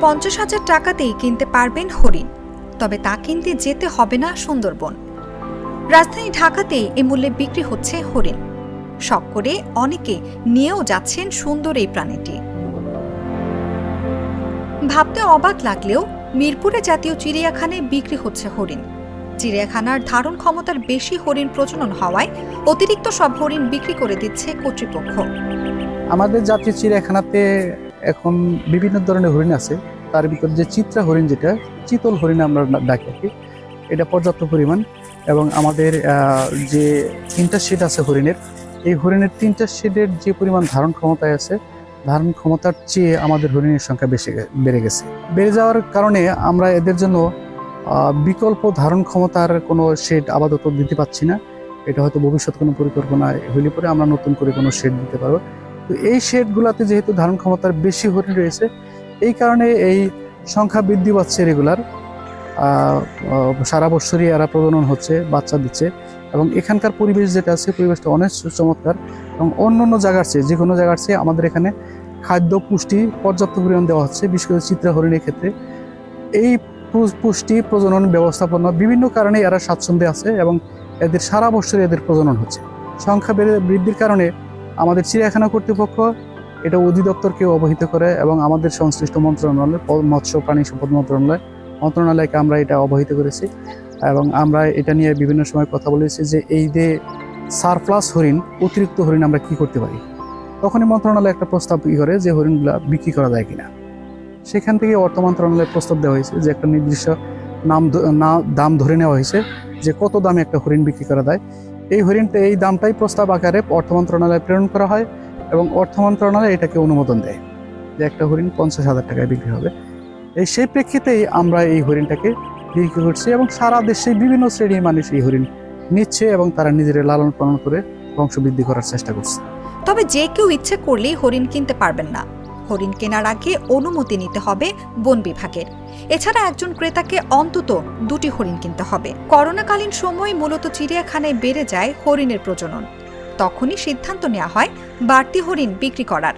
50,000 টাকাতেই কিনতে পারবেন হরিণ, তবে তা কিনতে যেতে হবে না সুন্দরবন। রাজধানী ঢাকাতেই এ মূল্যে বিক্রি হচ্ছে হরিণ। শখ করে অনেকে নিয়েও যাচ্ছেন সুন্দর এই প্রাণীটি। ভাবতে অবাক লাগলেও মিরপুরে জাতীয় চিড়িয়াখানায় বিক্রি হচ্ছে হরিণ। চিড়িয়াখানার ধারণ ক্ষমতার বেশি হরিণ প্রজনন হওয়ায় অতিরিক্ত সব হরিণ বিক্রি করে দিচ্ছে কর্তৃপক্ষ। আমাদের জাতীয় চিড়িয়াখানাতে এখন বিভিন্ন ধরনের হরিণ আছে। তার ভিতর যে চিত্রা হরিণ, যেটা চিতল হরিণ আমরা ডাকি, এটা পর্যাপ্ত পরিমাণ। এবং আমাদের যে 3টা শেড আছে হরিণের, এই হরিণের 3টা শেডের যে পরিমাণ ধারণ ক্ষমতায় আছে, ধারণ ক্ষমতার চেয়ে আমাদের হরিণের সংখ্যা বেড়ে গেছে। বেড়ে যাওয়ার কারণে আমরা এদের জন্য বিকল্প ধারণ ক্ষমতার কোনো শেড আপাতত দিতে পারছি না। এটা হয়তো ভবিষ্যৎ কোনো পরিকল্পনা হইলে পরে আমরা নতুন করে কোনো শেড দিতে পারবো। তো এই শেডগুলোতে যেহেতু ধারণ ক্ষমতার বেশি হরিণ রয়েছে, এই কারণে এই সংখ্যা বৃদ্ধি পাচ্ছে রেগুলার। সারা বছরই এরা প্রজনন হচ্ছে, বাচ্চা দিচ্ছে। এবং এখানকার পরিবেশ যেটা আছে, পরিবেশটা অনেক চমৎকার। এবং অন্য জায়গার চেয়ে, যে কোনো জায়গার চেয়ে আমাদের এখানে খাদ্য পুষ্টি পর্যাপ্ত পরিমাণ দেওয়া হচ্ছে, বিশেষ করে চিত্রা হরিণের ক্ষেত্রে। এই পুষ্টি, প্রজনন ব্যবস্থাপনা বিভিন্ন কারণে এরা স্বাচ্ছন্দ্যে আছে এবং এদের সারা বছরই এদের প্রজনন হচ্ছে। সংখ্যা বৃদ্ধির কারণে আমাদের চিড়িয়াখানা কর্তৃপক্ষ এটা অধিদপ্তরকে অবহিত করে এবং আমাদের সংশ্লিষ্ট মন্ত্রণালয়, মৎস্য প্রাণী সম্পদ মন্ত্রণালয়কে আমরা এটা অবহিত করেছি। এবং আমরা এটা নিয়ে বিভিন্ন সময় কথা বলেছি যে এই যে সারপ্লাস হরিণ, অতিরিক্ত হরিণ আমরা কি করতে পারি। তখনই মন্ত্রণালয় একটা প্রস্তাব করে যে হরিণগুলা বিক্রি করা যায় কিনা। সেখান থেকে অর্থ মন্ত্রণালয়ের প্রস্তাব দেওয়া হয়েছে যে একটা নির্দিষ্ট দাম ধরে নেওয়া হয়েছে যে কত দামে একটা হরিণ বিক্রি করা যায়। এই দামটাই প্রস্তাব আকারে অর্থ মন্ত্রণালয়ে প্রেরণ করা হয় এবং অর্থ মন্ত্রণালয় এটাকে অনুমোদন দেয় যে একটা হরিণ 50,000 টাকায় বিক্রি হবে। সেই প্রেক্ষিতেই আমরা এই হরিণটাকে বিক্রি করছি এবং সারা দেশে বিভিন্ন শ্রেণীর মানুষ এই হরিণ নিচ্ছে এবং তারা নিজেরা লালন পালন করে বংশবৃদ্ধি করার চেষ্টা করছে। তবে যে কেউ ইচ্ছে করলেই হরিণ কিনতে পারবেন না। হরিণ কেনার আগে অনুমতি নিতে হবে বন বিভাগের। এছাড়া একজন ক্রেতাকে অন্তত 2টি হরিণ কিনতে হবে। করোনাকালীন সময়ে মূলত চিড়িয়াখানায় বেড়ে যায় হরিণের প্রজনন। তখনই সিদ্ধান্ত নেওয়া হয় বাড়তি হরিণ বিক্রি করার।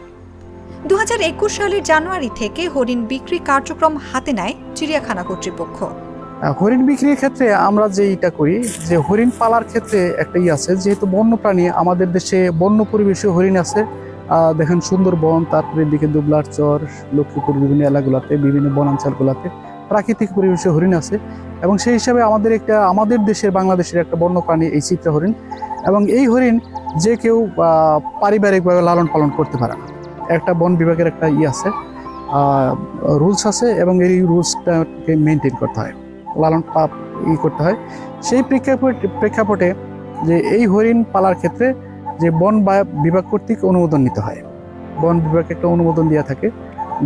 2021 সালের জানুয়ারি থেকে হরিণ বিক্রি কার্যক্রম হাতে নেয় চিড়িয়াখানা কর্তৃপক্ষ। হরিণ বিক্রির ক্ষেত্রে আমরা যেটা করি, যে হরিণ পালার ক্ষেত্রে একটা আছে, যেহেতু বন্য প্রাণী, আমাদের দেশে বন্য পরিবেশে হরিণ আছে। দেখেন সুন্দরবন, তারপরে দিকে দুবলার চর, লক্ষ্মীপুর, বিভিন্ন এলাকাগুলোতে, বিভিন্ন বনাঞ্চলগুলোতে প্রাকৃতিক পরিবেশে হরিণ আছে। এবং সেই হিসাবে আমাদের দেশের, বাংলাদেশের একটা বন্য প্রাণী এই চিত্রা হরিণ। এবং এই হরিণ যে কেউ পারিবারিকভাবে লালন পালন করতে পারে না। একটা বন বিভাগের একটা আছে, রুলস আছে এবং এই রুলসটাকে মেনটেন করতে হয়, লালন করতে হয়। সেই প্রেক্ষাপটে যে এই হরিণ পালার ক্ষেত্রে যে বন বিভাগ কর্তৃক অনুমোদন নিতে হয়। বন বিভাগ একটা অনুমোদন দেওয়া থাকে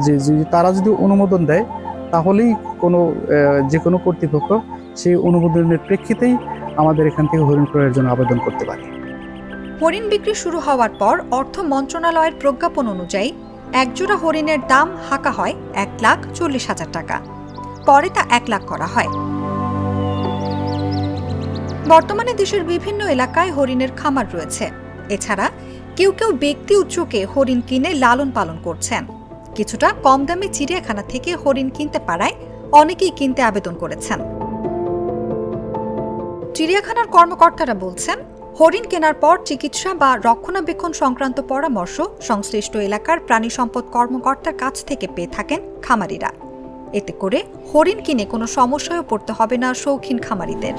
যে তারা যদি অনুমোদন দেয় তাহলেই যে কোনো কর্তৃপক্ষ সেই অনুমোদনের প্রেক্ষিতেই আমাদের এখান থেকে হরিণ ক্রয়ের জন্য আবেদন করতে পারে। হরিণ বিক্রি শুরু হওয়ার পর অর্থ মন্ত্রণালয়ের প্রজ্ঞাপন অনুযায়ী একজোড়া হরিণের দাম হাঁকা হয় 1,40,000 টাকা। পরে তা 1 লাখ করা হয়। বর্তমানে দেশের বিভিন্ন এলাকায় হরিণের খামার রয়েছে। এছাড়া কেউ ব্যক্তি উৎসকে হরিণ কিনে লালন পালন করছেন। কিছুটা কম দামে চিড়িয়াখানা থেকে হরিণ কিনতে পারায় অনেকেই কিনতে আবেদন করেছেন। চিড়িয়াখানার কর্মকর্তারা বলছেন, হরিণ কেনার পর চিকিৎসা বা রক্ষণাবেক্ষণ সংক্রান্ত পরামর্শ সংশ্লিষ্ট এলাকার প্রাণী সম্পদ কর্মকর্তার কাছ থেকে পেয়ে থাকেন খামারিরা। এতে করে হরিণ কিনে কোনো সমস্যায়ও পড়তে হবে না শৌখিন খামারিদের।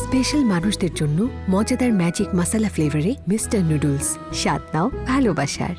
স্পেশাল মানুষদের জন্য মজাদার ম্যাজিক মাসালা ফ্লেভারে মিস্টার নুডলস। স্বাদ নাও ভালোবাসার।